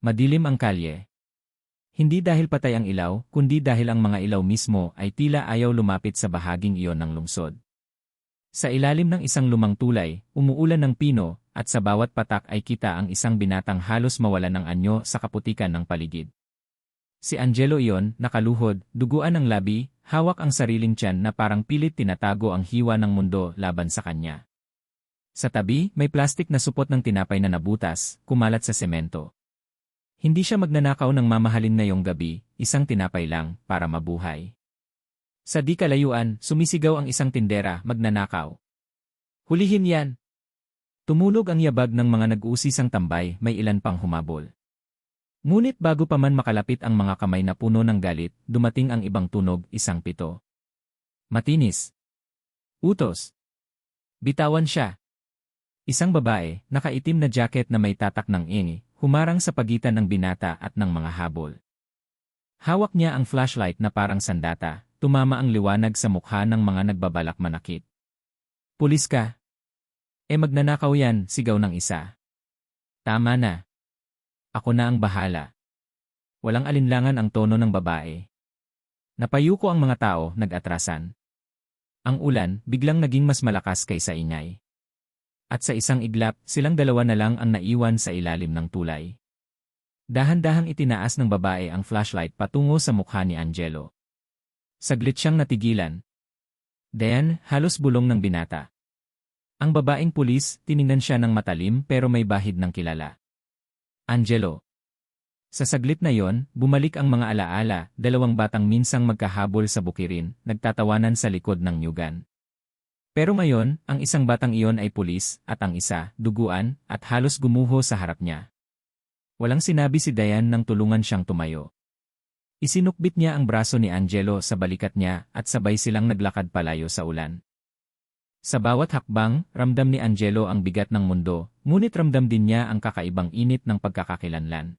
Madilim ang kalye. Hindi dahil patay ang ilaw, kundi dahil ang mga ilaw mismo ay tila ayaw lumapit sa bahaging iyon ng lungsod. Sa ilalim ng isang lumang tulay, umuulan ng pino, at sa bawat patak ay kita ang isang binatang halos mawalan ng anyo sa kaputikan ng paligid. Si Angelo iyon, nakaluhod, duguan ng labi, hawak ang sariling tiyan na parang pilit tinatago ang hiwa ng mundo laban sa kanya. Sa tabi, may plastik na supot ng tinapay na nabutas, kumalat sa semento. Hindi siya magnanakaw ng mamahalin ngayong gabi, isang tinapay lang, para mabuhay. Sa di kalayuan, sumisigaw ang isang tindera, magnanakaw. Hulihin yan! Tumulog ang yabag ng mga nag-uusisang tambay, may ilan pang humabol. Ngunit bago pa man makalapit ang mga kamay na puno ng galit, dumating ang ibang tunog, isang pito. Matinis. Utos. Bitawan siya. Isang babae, nakaitim na jacket na may tatak ng ing, humarang sa pagitan ng binata at ng mga habol. Hawak niya ang flashlight na parang sandata, tumama ang liwanag sa mukha ng mga nagbabalak manakit. Pulis ka? Magnanakaw yan, sigaw ng isa. Tama na. Ako na ang bahala. Walang alinlangan ang tono ng babae. Napayuko ang mga tao, nag-atrasan. Ang ulan, biglang naging mas malakas kaysa ingay. At sa isang iglap, silang dalawa na lang ang naiwan sa ilalim ng tulay. Dahan-dahang itinaas ng babae ang flashlight patungo sa mukha ni Angelo. Saglit siyang natigilan. Dayan, halos bulong ng binata. Ang babaeng pulis, tiningnan siya ng matalim pero may bahid ng kilala. Angelo. Sa saglit na yon, bumalik ang mga alaala, dalawang batang minsang magkahabol sa bukirin, nagtatawanan sa likod ng nyugan. Pero ngayon, ang isang batang iyon ay pulis, at ang isa, duguan, at halos gumuho sa harap niya. Walang sinabi si Dayan nang tulungan siyang tumayo. Isinukbit niya ang braso ni Angelo sa balikat niya at sabay silang naglakad palayo sa ulan. Sa bawat hakbang, ramdam ni Angelo ang bigat ng mundo, ngunit ramdam din niya ang kakaibang init ng pagkakakilanlan.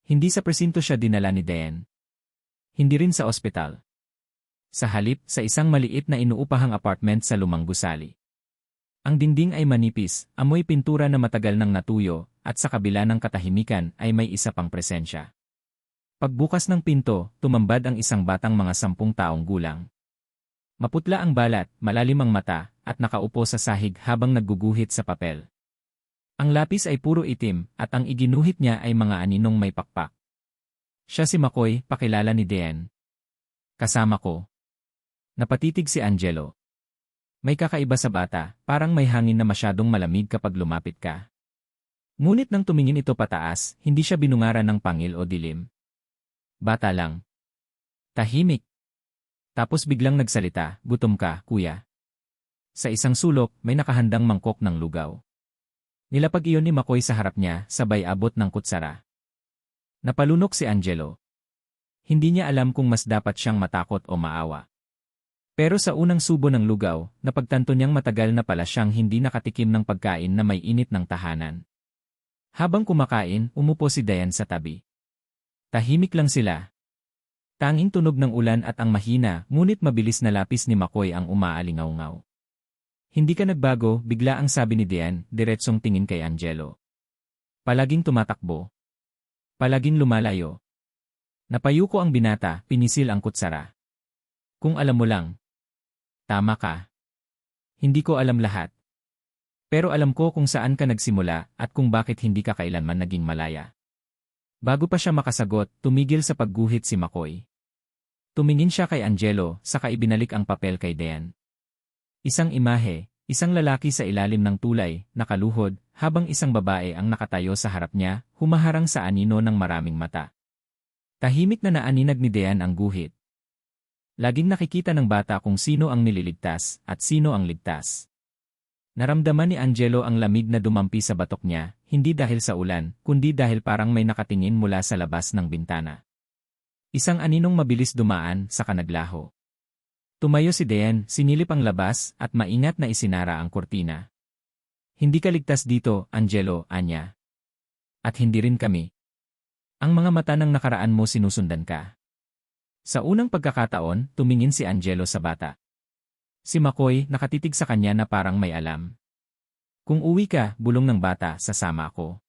Hindi sa presinto siya dinala ni Dayan. Hindi rin sa ospital. Sa halip, sa isang maliit na inuupahang apartment sa lumang gusali. Ang dingding ay manipis, amoy pintura na matagal nang natuyo, at sa kabila ng katahimikan ay may isa pang presensya. Pagbukas ng pinto, tumambad ang isang batang mga 10 taong gulang. Maputla ang balat, malalim ang mata, at nakaupo sa sahig habang nagguguhit sa papel. Ang lapis ay puro itim, at ang iginuhit niya ay mga aninong may pakpak. Siya si McCoy, pakilala ni Dayan. Kasama ko. Napatitig si Angelo. May kakaiba sa bata, parang may hangin na masyadong malamig kapag lumapit ka. Ngunit nang tumingin ito pataas, hindi siya binungaran ng pangil o dilim. Bata lang. Tahimik. Tapos biglang nagsalita, gutom ka, kuya. Sa isang sulok, may nakahandang mangkok ng lugaw. Nilapag iyon ni McCoy sa harap niya, sabay abot ng kutsara. Napalunok si Angelo. Hindi niya alam kung mas dapat siyang matakot o maawa. Pero sa unang subo ng lugaw, napagtanto niyang matagal na pala siyang hindi nakatikim ng pagkain na may init ng tahanan. Habang kumakain, umupo si Dayan sa tabi. Tahimik lang sila. Tanging tunog ng ulan at ang mahina, ngunit mabilis na lapis ni McCoy ang umaalingaw-ngaw. Hindi ka nagbago, bigla ang sabi ni Dayan, diretsong tingin kay Angelo. Palaging tumatakbo. Palaging lumalayo. Napayuko ang binata, pinisil ang kutsara. Kung alam mo lang. Tama ka. Hindi ko alam lahat. Pero alam ko kung saan ka nagsimula at kung bakit hindi ka kailanman naging malaya. Bago pa siya makasagot, tumigil sa pagguhit si McCoy. Tumingin siya kay Angelo, saka ibinalik ang papel kay Dayan. Isang imahe, isang lalaki sa ilalim ng tulay, nakaluhod, habang isang babae ang nakatayo sa harap niya, humaharang sa anino ng maraming mata. Tahimik na naaninag ni Dayan ang guhit. Laging nakikita ng bata kung sino ang nililigtas at sino ang ligtas. Naramdaman ni Angelo ang lamig na dumampi sa batok niya, hindi dahil sa ulan, kundi dahil parang may nakatingin mula sa labas ng bintana. Isang aninong mabilis dumaan, saka naglaho. Tumayo si Dayan, sinilip ang labas, at maingat na isinara ang kurtina. Hindi ka ligtas dito, Angelo, anya. At hindi rin kami. Ang mga mata ng nakaraan mo sinusundan ka. Sa unang pagkakataon, tumingin si Angelo sa bata. Si McCoy nakatitig sa kanya na parang may alam. Kung uwi ka, bulong ng bata, sasama ako.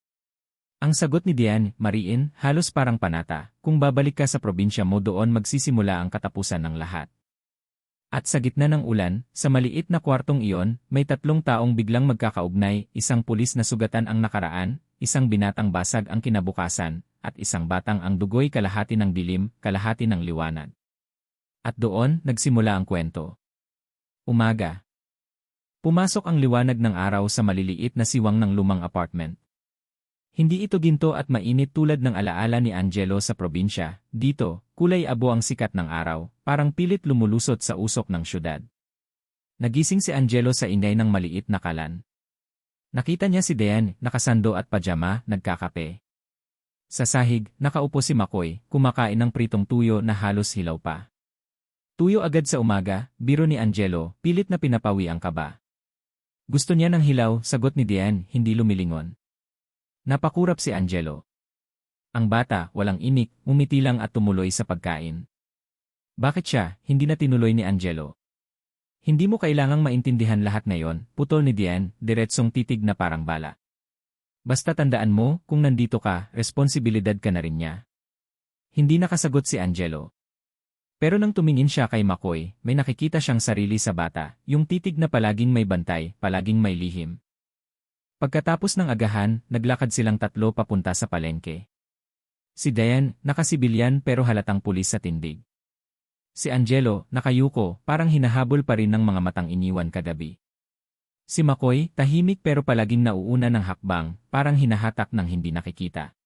Ang sagot ni Diane, Mariin, halos parang panata, kung babalik ka sa probinsya mo doon magsisimula ang katapusan ng lahat. At sa gitna ng ulan, sa maliit na kwartong iyon, may 3 taong biglang magkakaugnay, isang pulis na sugatan ang nakaraan, isang binatang basag ang kinabukasan, at isang batang ang dugo'y kalahati ng dilim, kalahati ng liwanag. At doon, nagsimula ang kwento. Umaga. Pumasok ang liwanag ng araw sa maliliit na siwang ng lumang apartment. Hindi ito ginto at mainit tulad ng alaala ni Angelo sa probinsya. Dito, kulay abo ang sikat ng araw, parang pilit lumulusot sa usok ng syudad. Nagising si Angelo sa ingay ng maliit na kalan. Nakita niya si Diane, nakasando at pajama, nagkakape. Sa sahig, nakaupo si McCoy, kumakain ng pritong tuyo na halos hilaw pa. Tuyo agad sa umaga, biro ni Angelo, pilit na pinapawi ang kaba. Gusto niya ng hilaw, sagot ni Diane, hindi lumilingon. Napakurap si Angelo. Ang bata, walang imik, umiti lang at tumuloy sa pagkain. Bakit siya, hindi na tinuloy ni Angelo? Hindi mo kailangang maintindihan lahat ngayon, putol ni Diane, diretsong titig na parang bala. Basta tandaan mo, kung nandito ka, responsibilidad ka na rin niya. Hindi nakasagot si Angelo. Pero nang tumingin siya kay McCoy, may nakikita siyang sarili sa bata, yung titig na palaging may bantay, palaging may lihim. Pagkatapos ng agahan, naglakad silang 3 papunta sa palengke. Si Diane, nakasibilyan pero halatang pulis sa tindig. Si Angelo, nakayuko, parang hinahabol pa rin ng mga matang iniwan kagabi. Si McCoy, tahimik pero palaging nauuna ng hakbang, parang hinahatak ng hindi nakikita.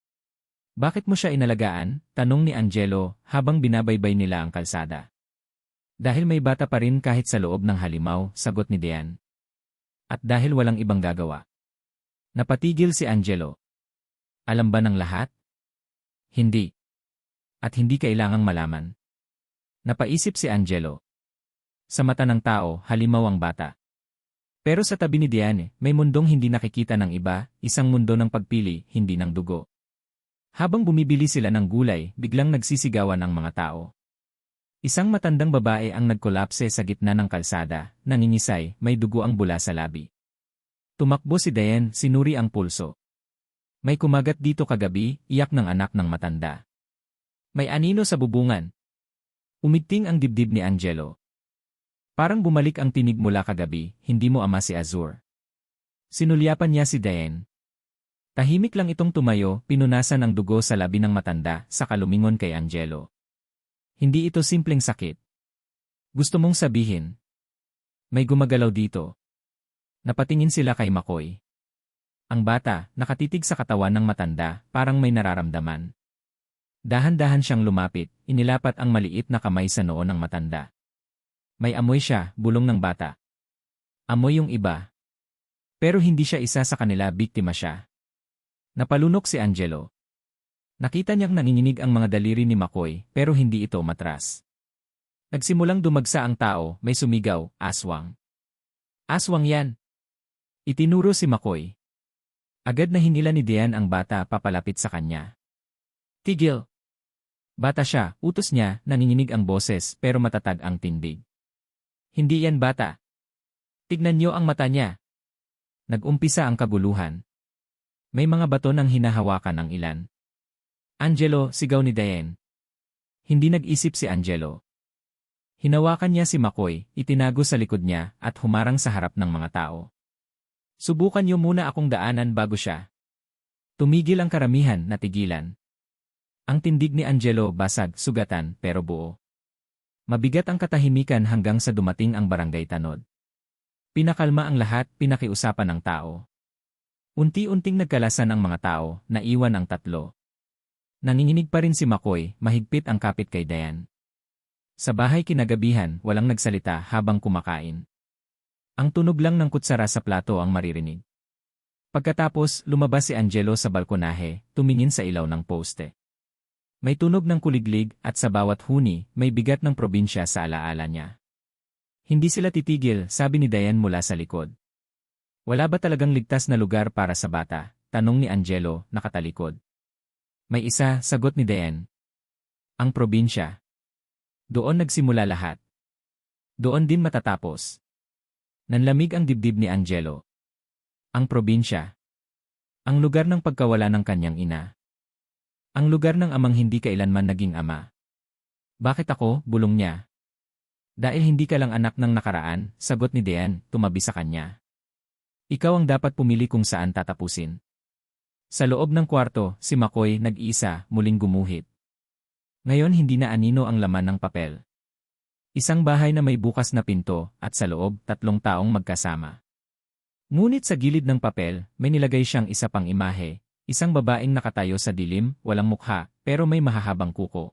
Bakit mo siya inalagaan? Tanong ni Angelo, habang binabaybay nila ang kalsada. Dahil may bata pa rin kahit sa loob ng halimaw, sagot ni Diane. At dahil walang ibang gagawa. Napatigil si Angelo. Alam ba ng lahat? Hindi. At hindi kailangang malaman. Napaisip si Angelo. Sa mata ng tao, halimaw ang bata. Pero sa tabi ni Diane, may mundong hindi nakikita ng iba, isang mundo ng pagpili, hindi ng dugo. Habang bumibili sila ng gulay, biglang nagsisigawan ang mga tao. Isang matandang babae ang nagkolapse sa gitna ng kalsada, nangingisay, may dugo ang bula sa labi. Tumakbo si Diane, sinuri ang pulso. May kumagat dito kagabi, iyak ng anak ng matanda. May anino sa bubungan. Umigting ang dibdib ni Angelo. Parang bumalik ang tinig mula kagabi, hindi mo ama si Azur. Sinulyapan niya si Diane. Tahimik lang itong tumayo, pinunasan ang dugo sa labi ng matanda, saka lumingon kay Angelo. Hindi ito simpleng sakit. Gusto mong sabihin? May gumagalaw dito. Napatingin sila kay McCoy. Ang bata, nakatitig sa katawan ng matanda, parang may nararamdaman. Dahan-dahan siyang lumapit, inilapat ang maliit na kamay sa noo ng matanda. May amoy siya, bulong ng bata. Amoy yung iba. Pero hindi siya isa sa kanila, biktima siya. Napalunok si Angelo. Nakita niyang nanginginig ang mga daliri ni McCoy, pero hindi ito matras. Nagsimulang dumagsa ang tao, may sumigaw, aswang. Aswang yan! Itinuro si McCoy. Agad na hinila ni Diane ang bata papalapit sa kanya. Tigil! Bata siya, utos niya, nanginginig ang boses pero matatag ang tindig. Hindi yan bata. Tignan niyo ang mata niya. Nag-umpisa ang kaguluhan. May mga bato nang hinahawakan ang ilan. Angelo, sigaw ni Diane. Hindi nag-isip si Angelo. Hinawakan niya si McCoy, itinago sa likod niya at humarang sa harap ng mga tao. Subukan niyo muna akong daanan bago siya. Tumigil ang karamihan, natigilan. Ang tindig ni Angelo basag, sugatan, pero buo. Mabigat ang katahimikan hanggang sa dumating ang barangay tanod. Pinakalma ang lahat, pinakiusapan ng tao. Unti-unting nagkalasan ang mga tao, naiwan ang 3. Nanginginig pa rin si McCoy, mahigpit ang kapit kay Diane. Sa bahay kinagabihan, walang nagsalita habang kumakain. Ang tunog lang ng kutsara sa plato ang maririnig. Pagkatapos, lumabas si Angelo sa balkonahe, tumingin sa ilaw ng poste. May tunog ng kuliglig at sa bawat huni, may bigat ng probinsya sa alaala niya. Hindi sila titigil, sabi ni Diane mula sa likod. Wala ba talagang ligtas na lugar para sa bata? Tanong ni Angelo, nakatalikod. May isa, sagot ni Diane. Ang probinsya. Doon nagsimula lahat. Doon din matatapos. Nanlamig ang dibdib ni Angelo. Ang probinsya. Ang lugar ng pagkawala ng kanyang ina. Ang lugar ng amang hindi kailanman naging ama. Bakit ako, bulong niya? Dahil hindi ka lang anak ng nakaraan, sagot ni Diane, tumabi sa kanya. Ikaw ang dapat pumili kung saan tatapusin. Sa loob ng kwarto, si McCoy nag-iisa, muling gumuhit. Ngayon hindi na anino ang laman ng papel. Isang bahay na may bukas na pinto, at sa loob, 3 taong magkasama. Ngunit sa gilid ng papel, may nilagay siyang isa pang imahe, isang babaeng nakatayo sa dilim, walang mukha, pero may mahahabang kuko.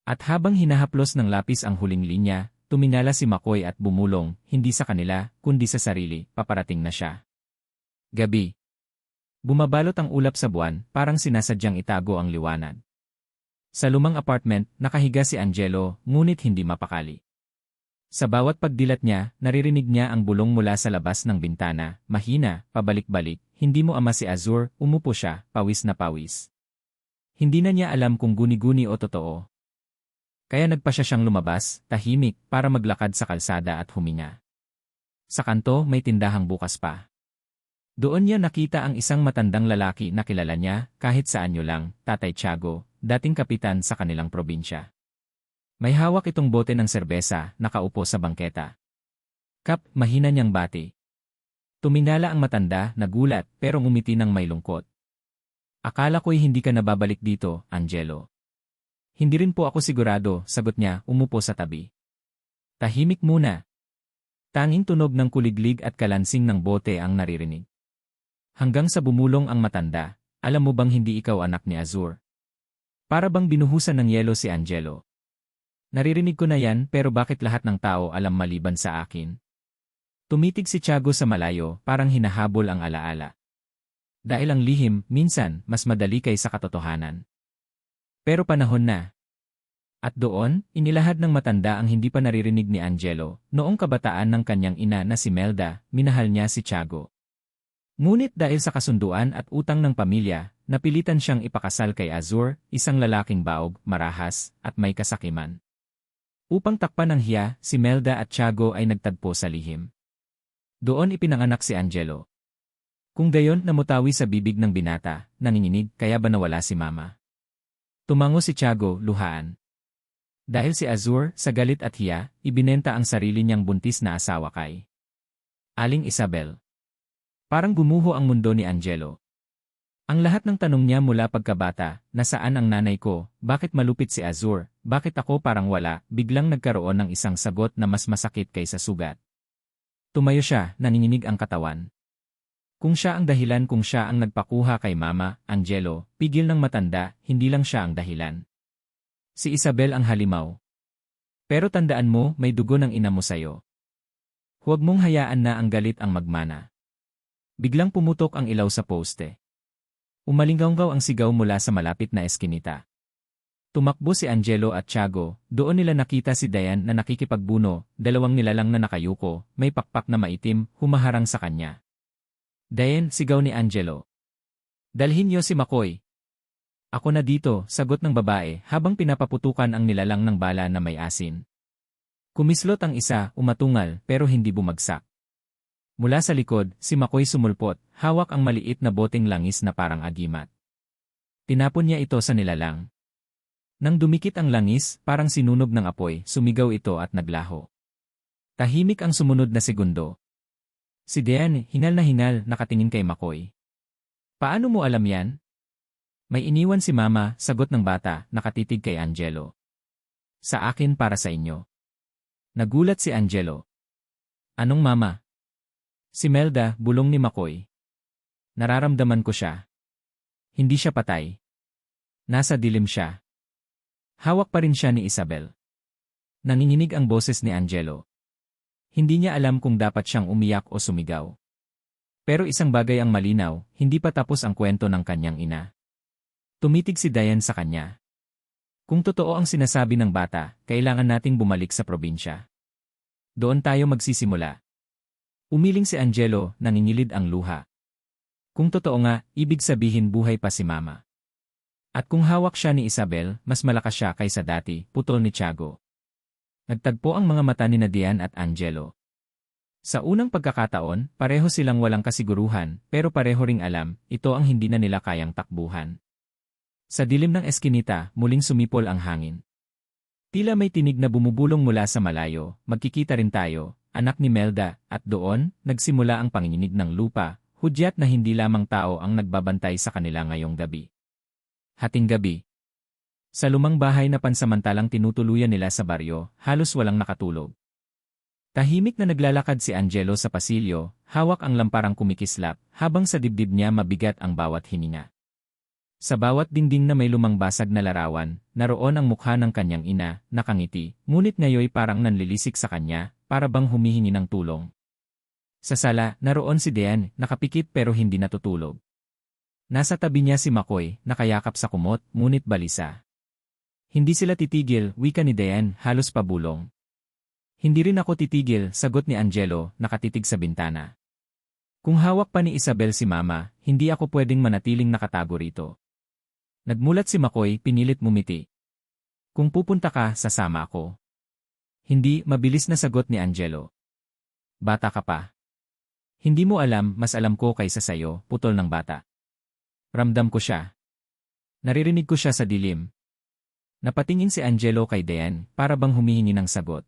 At habang hinahaplos ng lapis ang huling linya, tumingala si McCoy at bumulong, hindi sa kanila, kundi sa sarili, paparating na siya. Gabi. Bumabalot ang ulap sa buwan, parang sinasadyang itago ang liwanag. Sa lumang apartment, nakahiga si Angelo, ngunit hindi mapakali. Sa bawat pagdilat niya, naririnig niya ang bulong mula sa labas ng bintana, mahina, pabalik-balik, hindi mo ama si Azur, umupo siya, pawis na pawis. Hindi na niya alam kung guni-guni o totoo. Kaya nagpa siya siyang lumabas, tahimik, para maglakad sa kalsada at huminga. Sa kanto may tindahang bukas pa. Doon niya nakita ang isang matandang lalaki na kilala niya, kahit sa anyo lang, Tatay Tiago, dating kapitan sa kanilang probinsya. May hawak itong bote ng serbesa, nakaupo sa bangketa. Kap, mahina niyang bati. Tumingala ang matanda, nagulat, pero ngumiti ng may lungkot. Akala ko'y hindi ka nababalik dito, Angelo. Hindi rin po ako sigurado, sagot niya, umupo sa tabi. Tahimik muna. Tanging tunog ng kuliglig at kalansing ng bote ang naririnig. Hanggang sa bumulong ang matanda, alam mo bang hindi ikaw anak ni Azur? Para bang binuhusan ng yelo si Angelo. Naririnig ko na yan, pero bakit lahat ng tao alam maliban sa akin? Tumitig si Tiago sa malayo, parang hinahabol ang alaala. Dahil ang lihim, minsan, mas madali kaysa katotohanan. Pero panahon na. At doon, inilahad ng matanda ang hindi pa naririnig ni Angelo, noong kabataan ng kanyang ina na si Melda, minahal niya si Tiago. Ngunit dahil sa kasunduan at utang ng pamilya, napilitan siyang ipakasal kay Azur, isang lalaking baog, marahas, at may kasakiman. Upang takpan ang hiya, si Melda at Tiago ay nagtagpo sa lihim. Doon ipinanganak si Angelo. Kung gayon namutawi sa bibig ng binata, nanginginig, kaya ba nawala si mama? Tumango si Tiago, luhaan. Dahil si Azur, sa galit at hiya, ibinenta ang sarili niyang buntis na asawa kay Aling Isabel. Parang gumuho ang mundo ni Angelo. Ang lahat ng tanong niya mula pagkabata, nasaan ang nanay ko, bakit malupit si Azur, bakit ako parang wala, biglang nagkaroon ng isang sagot na mas masakit kaysa sugat. Tumayo siya, nanginginig ang katawan. Kung siya ang dahilan, kung siya ang nagpakuha kay Mama, Angelo, pigil ng matanda, hindi lang siya ang dahilan. Si Isabel ang halimaw. Pero tandaan mo, may dugo ng ina mo sayo. Huwag mong hayaan na ang galit ang magmana. Biglang pumutok ang ilaw sa poste. Umalinggaw ang sigaw mula sa malapit na eskinita. Tumakbo si Angelo at Tiago, doon nila nakita si Diane na nakikipagbuno, dalawang nilalang na nakayuko, may pakpak na maitim, humaharang sa kanya. Diane, sigaw ni Angelo. Dalhin niyo si McCoy. Ako na dito, sagot ng babae habang pinapaputukan ang nilalang ng bala na may asin. Kumislot ang isa, umatungal, pero hindi bumagsak. Mula sa likod, si McCoy sumulpot, hawak ang maliit na boteng langis na parang agimat. Tinapon niya ito sa nilalang. Nang dumikit ang langis, parang sinunog ng apoy, sumigaw ito at naglaho. Tahimik ang sumunod na segundo. Si Diane, hinal na hinal, nakatingin kay McCoy. Paano mo alam yan? May iniwan si Mama, sagot ng bata, nakatitig kay Angelo. Sa akin para sa inyo. Nagulat si Angelo. Anong Mama? Si Melda, bulong ni McCoy. Nararamdaman ko siya. Hindi siya patay. Nasa dilim siya. Hawak pa rin siya ni Isabel. Nanginginig ang boses ni Angelo. Hindi niya alam kung dapat siyang umiyak o sumigaw. Pero isang bagay ang malinaw, hindi pa tapos ang kwento ng kanyang ina. Tumitig si Diane sa kanya. Kung totoo ang sinasabi ng bata, kailangan nating bumalik sa probinsya. Doon tayo magsisimula. Umiling si Angelo, nangingilid ang luha. Kung totoo nga, ibig sabihin buhay pa si Mama. At kung hawak siya ni Isabel, mas malakas siya kaysa dati, putol ni Tiago. Nagtagpo ang mga mata ni Diane at Angelo. Sa unang pagkakataon, pareho silang walang kasiguruhan, pero pareho ring alam, ito ang hindi na nila kayang takbuhan. Sa dilim ng eskinita, muling sumipol ang hangin. Tila may tinig na bumubulong mula sa malayo, magkikita rin tayo, anak ni Melda, at doon, nagsimula ang panginginig ng lupa, hudyat na hindi lamang tao ang nagbabantay sa kanila ngayong gabi. Hating gabi. Sa lumang bahay na pansamantalang tinutuluyan nila sa baryo, halos walang nakatulog. Tahimik na naglalakad si Angelo sa pasilyo, hawak ang lamparang kumikislap, habang sa dibdib niya mabigat ang bawat hininga. Sa bawat dingding na may lumang basag na larawan, naroon ang mukha ng kanyang ina, nakangiti, ngunit ngayoy parang nanlilisik sa kanya, para bang humihingi ng tulong. Sa sala, naroon si Dean, nakapikit pero hindi natutulog. Nasa tabi niya si Makoy, nakayakap sa kumot, ngunit balisa. Hindi sila titigil, wika ni Dean, halos pabulong. Hindi rin ako titigil, sagot ni Angelo, nakatitig sa bintana. Kung hawak pa ni Isabel si Mama, hindi ako pwedeng manatiling nakatago rito. Nagmulat si Makoy, pinilit mumiti. Kung pupunta ka, sasama ako. Hindi, mabilis na sagot ni Angelo. Bata ka pa. Hindi mo alam, mas alam ko kaysa sayo, putol ng bata. Ramdam ko siya. Naririnig ko siya sa dilim. Napatingin si Angelo kay Dean, para bang humihingi ng sagot.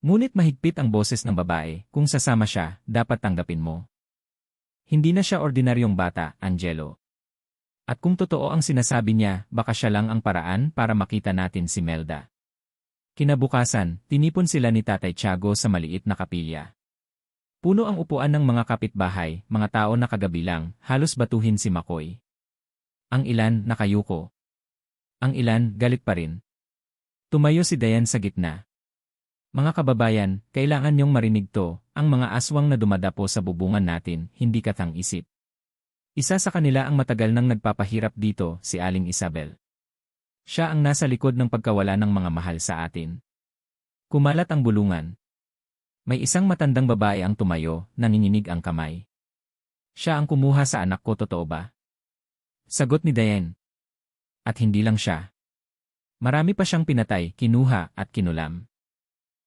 Ngunit mahigpit ang boses ng babae, kung sasama siya, dapat tanggapin mo. Hindi na siya ordinaryong bata, Angelo. At kung totoo ang sinasabi niya, baka siya lang ang paraan para makita natin si Melda. Kinabukasan, tinipon sila ni Tatay Tiago sa maliit na kapilya. Puno ang upuan ng mga kapitbahay, mga tao na kagabi lang, halos batuhin si Makoy. Ang ilan, nakayuko. Ang ilan, galit pa rin. Tumayo si Dayan sa gitna. Mga kababayan, kailangan niyong marinig to, ang mga aswang na dumadapo sa bubungan natin, hindi katang isip. Isa sa kanila ang matagal nang nagpapahirap dito, si Aling Isabel. Siya ang nasa likod ng pagkawala ng mga mahal sa atin. Kumalat ang bulungan. May isang matandang babae ang tumayo, nanginginig ang kamay. Siya ang kumuha sa anak ko, totoo ba? Sagot ni Dayan. At hindi lang siya. Marami pa siyang pinatay, kinuha at kinulam.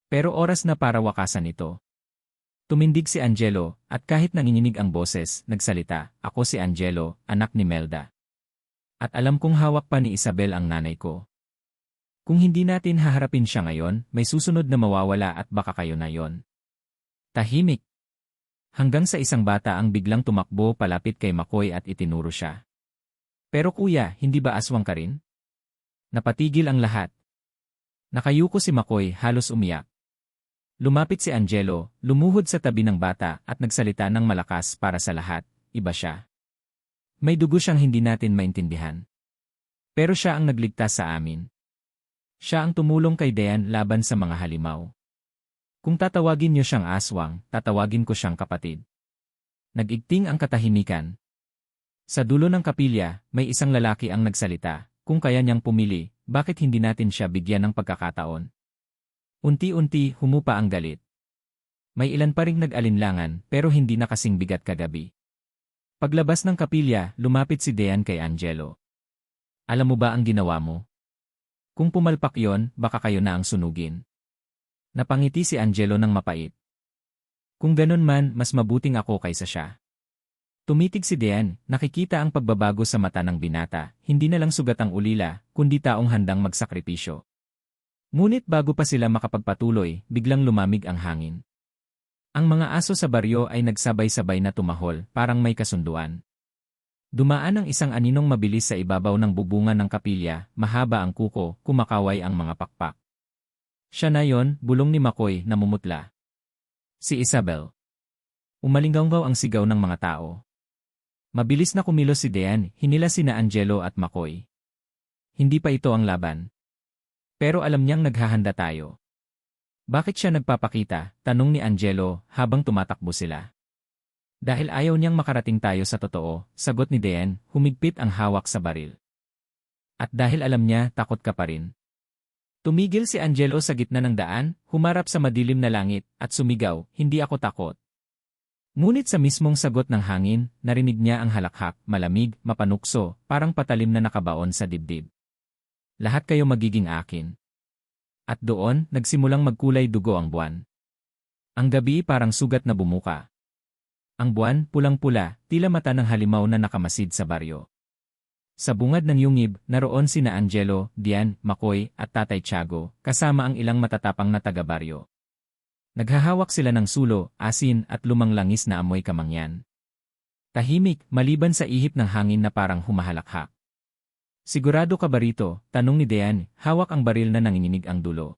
Pero oras na para wakasan ito. Tumindig si Angelo, at kahit nanginginig ang boses, nagsalita, ako si Angelo, anak ni Melda. At alam kong hawak pa ni Isabel ang nanay ko. Kung hindi natin haharapin siya ngayon, may susunod na mawawala at baka kayo na yon. Tahimik. Hanggang sa isang bata ang biglang tumakbo palapit kay Makoy at itinuro siya. Pero kuya, hindi ba aswang ka rin? Napatigil ang lahat. Nakayuko si Makoy, halos umiyak. Lumapit si Angelo, lumuhod sa tabi ng bata at nagsalita ng malakas para sa lahat, iba siya. May dugo siyang hindi natin maintindihan. Pero siya ang nagligtas sa amin. Siya ang tumulong kay Dean laban sa mga halimaw. Kung tatawagin niyo siyang aswang, tatawagin ko siyang kapatid. Nag-igting ang katahimikan. Sa dulo ng kapilya, may isang lalaki ang nagsalita, kung kaya niyang pumili, bakit hindi natin siya bigyan ng pagkakataon? Unti-unti, humupa ang galit. May ilan pa ring nag-alinlangan, pero hindi na kasing bigat kagabi. Paglabas ng kapilya, lumapit si Dean kay Angelo. Alam mo ba ang ginawa mo? Kung pumalpak yon, baka kayo na ang sunugin. Napangiti si Angelo ng mapait. Kung ganun man, mas mabuting ako kaysa siya. Tumitig si Dean, nakikita ang pagbabago sa mata ng binata, hindi na lang sugat ang ulila, kundi taong handang magsakripisyo. Ngunit bago pa sila makapagpatuloy, biglang lumamig ang hangin. Ang mga aso sa baryo ay nagsabay-sabay na tumahol, parang may kasunduan. Dumaan ang isang aninong mabilis sa ibabaw ng bubungan ng kapilya, mahaba ang kuko, kumakaway ang mga pakpak. Siya na yon, bulong ni Makoy, namumutla. Si Isabel. Umalinggaw ang sigaw ng mga tao. Mabilis na kumilos si Dean, hinila sina Angelo at Makoy. Hindi pa ito ang laban. Pero alam niyang naghahanda tayo. Bakit siya nagpapakita? Tanong ni Angelo habang tumatakbo sila. Dahil ayaw niyang makarating tayo sa totoo, sagot ni Dean, humigpit ang hawak sa baril. At dahil alam niya, takot ka pa rin. Tumigil si Angelo sa gitna ng daan, humarap sa madilim na langit, at sumigaw, hindi ako takot. Ngunit sa mismong sagot ng hangin, narinig niya ang halakhak, malamig, mapanukso, parang patalim na nakabaon sa dibdib. Lahat kayo magiging akin. At doon, nagsimulang magkulay dugo ang buwan. Ang gabi parang sugat na bumuka. Ang buwan, pulang-pula, tila mata ng halimaw na nakamasid sa baryo. Sa bungad ng yungib, naroon sina Angelo, Dian, Makoy, at Tatay Tiago, kasama ang ilang matatapang na taga-baryo. Naghahawak sila ng sulo, asin, at lumang langis na amoy kamangyan. Tahimik, maliban sa ihip ng hangin na parang humahalakhak. Sigurado ka ba rito? Tanong ni Dian, hawak ang baril na nanginginig ang dulo.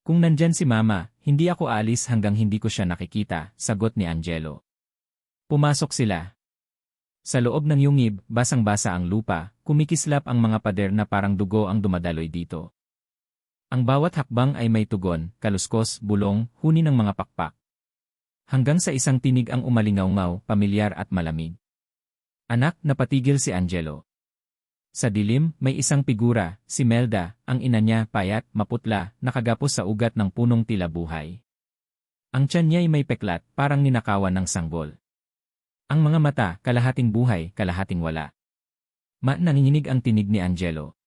Kung nandyan si Mama, hindi ako aalis hanggang hindi ko siya nakikita, sagot ni Angelo. Pumasok sila. Sa loob ng yungib, basang-basa ang lupa, kumikislap ang mga pader na parang dugo ang dumadaloy dito. Ang bawat hakbang ay may tugon, kaluskos, bulong, huni ng mga pakpak. Hanggang sa isang tinig ang umalingaw-ngaw, pamilyar at malamig. Anak, napatigil si Angelo. Sa dilim, may isang figura, si Melda, ang ina niya, payat, maputla, nakagapos sa ugat ng punong tila buhay. Ang tiyan niya ay may peklat, parang ninakawan ng sanggol. Ang mga mata, kalahating buhay, kalahating wala. Nanginginig ang tinig ni Angelo.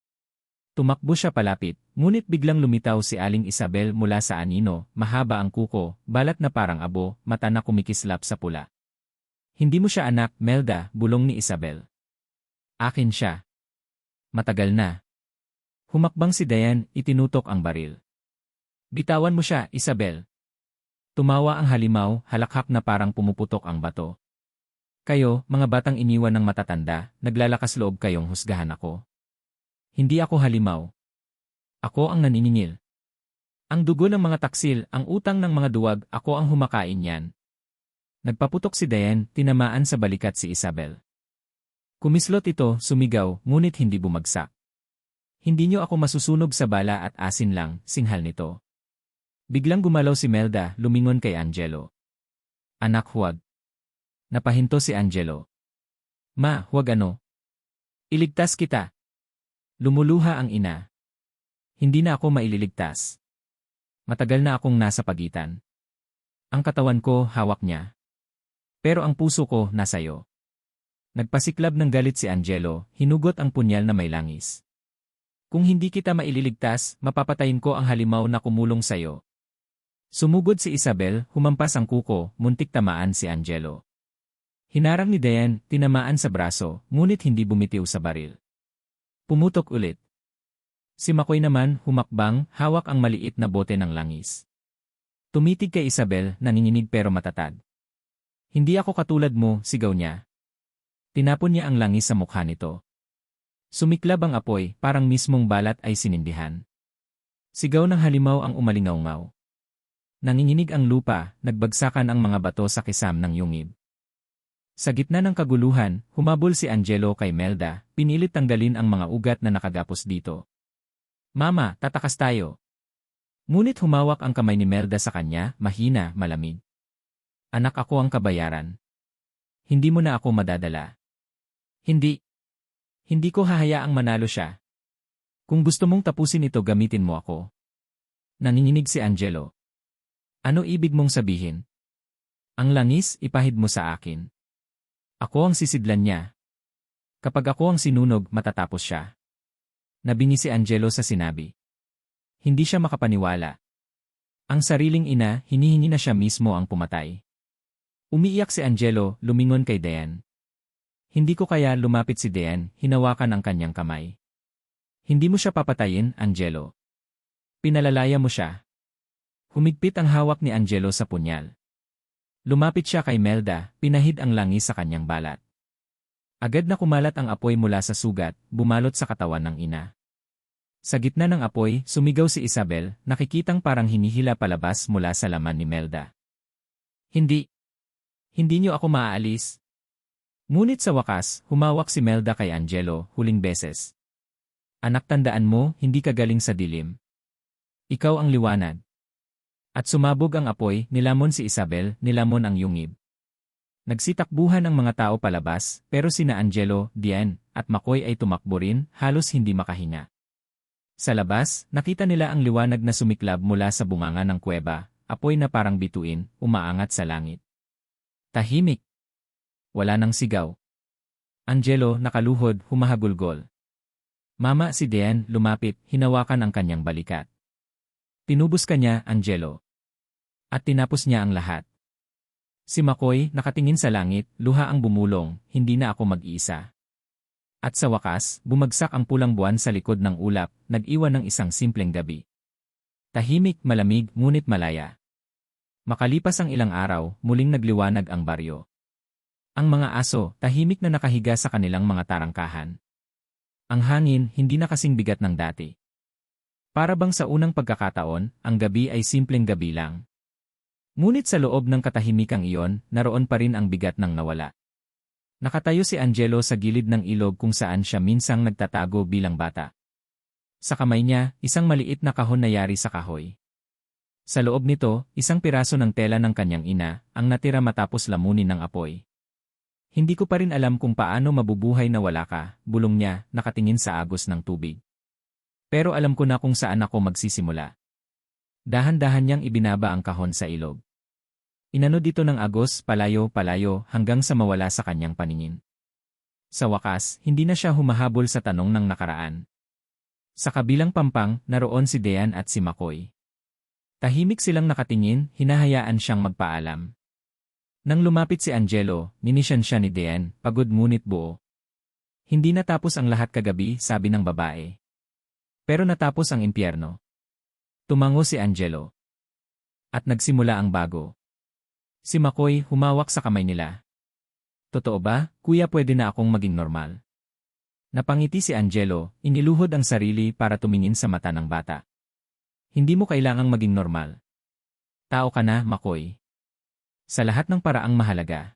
Tumakbo siya palapit, ngunit biglang lumitaw si Aling Isabel mula sa anino, mahaba ang kuko, balat na parang abo, mata na kumikislap sa pula. Hindi mo siya anak, Melda, bulong ni Isabel. Akin siya. Matagal na. Humakbang si Dian, itinutok ang baril. Bitawan mo siya, Isabel. Tumawa ang halimaw, halakhak na parang pumuputok ang bato. Kayo, mga batang iniwan ng matatanda, naglalakas loob kayong husgahan ako. Hindi ako halimaw. Ako ang naniningil. Ang dugo ng mga taksil, ang utang ng mga duwag, ako ang humakain yan. Nagpaputok si Dian, tinamaan sa balikat si Isabel. Kumislot ito, sumigaw, ngunit hindi bumagsak. Hindi niyo ako masusunog sa bala at asin lang, singhal nito. Biglang gumalaw si Melda, lumingon kay Angelo. Anak, huwag. Napahinto si Angelo. Ma, huwag ano. Iligtas kita. Lumuluha ang ina. Hindi na ako maililigtas. Matagal na akong nasa pagitan. Ang katawan ko, hawak niya. Pero ang puso ko, nasayo. Nagpasiklab ng galit si Angelo, hinugot ang punyal na may langis. Kung hindi kita maililigtas, mapapatayin ko ang halimaw na kumulong sayo. Sumugod si Isabel, humampas ang kuko, muntik tamaan si Angelo. Hinarang ni Dian, tinamaan sa braso, ngunit hindi bumitiw sa baril. Pumutok ulit. Si Makoy naman, humakbang, hawak ang maliit na bote ng langis. Tumitig kay Isabel, nanginginig pero matatag. Hindi ako katulad mo, sigaw niya. Tinapon niya ang langis sa mukha nito. Sumiklab ang apoy, parang mismong balat ay sinindihan. Sigaw ng halimaw ang umalingaw-ngaw. Nanginginig ang lupa, nagbagsakan ang mga bato sa kisam ng yungib. Sa gitna ng kaguluhan, humabol si Angelo kay Melda, pinilit tanggalin ang mga ugat na nakagapos dito. Mama, tatakas tayo. Ngunit humawak ang kamay ni Melda sa kanya, mahina, malamig. Anak, ako ang kabayaran. Hindi mo na ako madadala. Hindi. Hindi ko hahayaang manalo siya. Kung gusto mong tapusin ito, gamitin mo ako. Nanginginig si Angelo. Ano ibig mong sabihin? Ang langis, ipahid mo sa akin. Ako ang sisidlan niya. Kapag ako ang sinunog, matatapos siya. Nabingi si Angelo sa sinabi. Hindi siya makapaniwala. Ang sariling ina, hinihingi na siya mismo ang pumatay. Umiiyak si Angelo, lumingon kay Dian. Hindi ko kaya lumapit si Dian, hinawakan ang kanyang kamay. Hindi mo siya papatayin, Angelo. Pinalalaya mo siya. Humigpit ang hawak ni Angelo sa punyal. Lumapit siya kay Melda, pinahid ang langis sa kanyang balat. Agad na kumalat ang apoy mula sa sugat, bumalot sa katawan ng ina. Sa gitna ng apoy, sumigaw si Isabel, nakikitang parang hinihila palabas mula sa laman ni Melda. Hindi. Hindi niyo ako maaalis. Ngunit sa wakas, humawak si Melda kay Angelo, huling beses. Anak, tandaan mo, hindi ka galing sa dilim. Ikaw ang liwanag. At sumabog ang apoy, nilamon si Isabel, nilamon ang yungib. Nagsitakbuhan ang mga tao palabas, pero sina Angelo, Dian, at Makoy ay tumakbo rin, halos hindi makahinga. Sa labas, nakita nila ang liwanag na sumiklab mula sa bunganga ng kuweba, apoy na parang bituin, umaangat sa langit. Tahimik. Wala nang sigaw. Angelo, nakaluhod, humahagulgol. Mama, si Dian, lumapit, hinawakan ang kanyang balikat. Tinubos ka niya, Angelo. At tinapos niya ang lahat. Si McCoy, nakatingin sa langit, luha ang bumulong, hindi na ako mag-iisa. At sa wakas, bumagsak ang pulang buwan sa likod ng ulap, nag-iwan ng isang simpleng gabi. Tahimik, malamig, ngunit malaya. Makalipas ang ilang araw, muling nagliwanag ang baryo. Ang mga aso, tahimik na nakahiga sa kanilang mga tarangkahan. Ang hangin, hindi na kasing bigat ng dati. Para bang sa unang pagkakataon, ang gabi ay simpleng gabi lang. Ngunit sa loob ng katahimikang iyon, naroon pa rin ang bigat ng nawala. Nakatayo si Angelo sa gilid ng ilog kung saan siya minsang nagtatago bilang bata. Sa kamay niya, isang maliit na kahon na yari sa kahoy. Sa loob nito, isang piraso ng tela ng kanyang ina, ang natira matapos lamunin ng apoy. Hindi ko pa rin alam kung paano mabubuhay na wala ka, bulong niya, nakatingin sa agos ng tubig. Pero alam ko na kung saan ako magsisimula. Dahan-dahan niyang ibinaba ang kahon sa ilog. Inano dito ng agos, palayo-palayo, hanggang sa mawala sa kanyang paningin. Sa wakas, hindi na siya humahabol sa tanong ng nakaraan. Sa kabilang pampang, naroon si Dean at si McCoy. Tahimik silang nakatingin, hinahayaan siyang magpaalam. Nang lumapit si Angelo, ninisyan siya ni Dean, pagod ngunit buo. Hindi natapos ang lahat kagabi, sabi ng babae. Pero natapos ang impyerno. Tumango si Angelo. At nagsimula ang bago. Si McCoy humawak sa kamay nila. Totoo ba, kuya, pwede na akong maging normal? Napangiti si Angelo, iniluhod ang sarili para tumingin sa mata ng bata. Hindi mo kailangang maging normal. Tao ka na, McCoy. Sa lahat ng paraang mahalaga.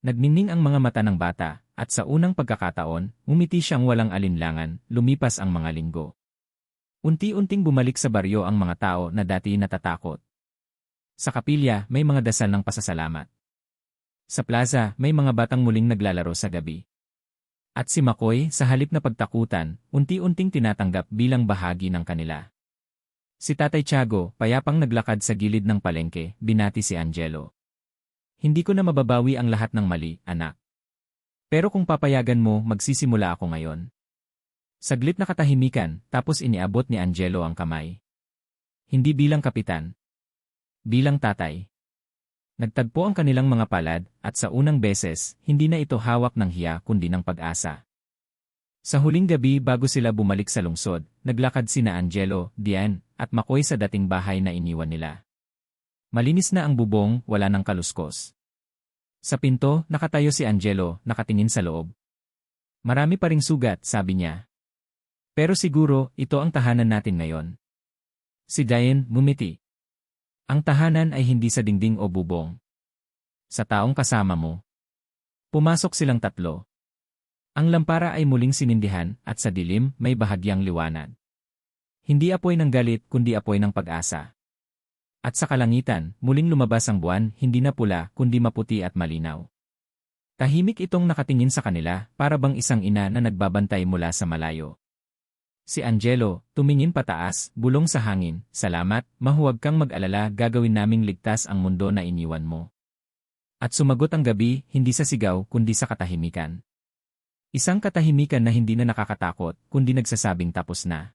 Nagniningning ang mga mata ng bata, at sa unang pagkakataon, umiti siyang walang alinlangan, lumipas ang mga linggo. Unti-unting bumalik sa baryo ang mga tao na dati natatakot. Sa kapilya, may mga dasal ng pasasalamat. Sa plaza, may mga batang muling naglalaro sa gabi. At si McCoy, sa halip na pagtakutan, unti-unting tinatanggap bilang bahagi ng kanila. Si Tatay Tiago, payapang naglakad sa gilid ng palengke, binati si Angelo. Hindi ko na mababawi ang lahat ng mali, anak. Pero kung papayagan mo, magsisimula ako ngayon. Saglit na katahimikan, tapos iniabot ni Angelo ang kamay. Hindi bilang kapitan. Bilang tatay. Nagtagpo ang kanilang mga palad, at sa unang beses, hindi na ito hawak ng hiya kundi ng pag-asa. Sa huling gabi bago sila bumalik sa lungsod, naglakad sina Angelo, Dean, at McCoy sa dating bahay na iniwan nila. Malinis na ang bubong, wala ng kaluskos. Sa pinto, nakatayo si Angelo, nakatingin sa loob. Marami pa ring sugat, sabi niya. Pero siguro, ito ang tahanan natin ngayon. Si Diane, ngumiti. Ang tahanan ay hindi sa dingding o bubong. Sa taong kasama mo. Pumasok silang tatlo. Ang lampara ay muling sinindihan, at sa dilim, may bahagyang liwanag. Hindi apoy ng galit, kundi apoy ng pag-asa. At sa kalangitan, muling lumabas ang buwan, hindi na pula, kundi maputi at malinaw. Tahimik itong nakatingin sa kanila, para bang isang ina na nagbabantay mula sa malayo. Si Angelo, tumingin pataas, bulong sa hangin, salamat, mahuwag kang mag-alala, gagawin naming ligtas ang mundo na iniwan mo. At sumagot ang gabi, hindi sa sigaw, kundi sa katahimikan. Isang katahimikan na hindi na nakakatakot, kundi nagsasabing tapos na.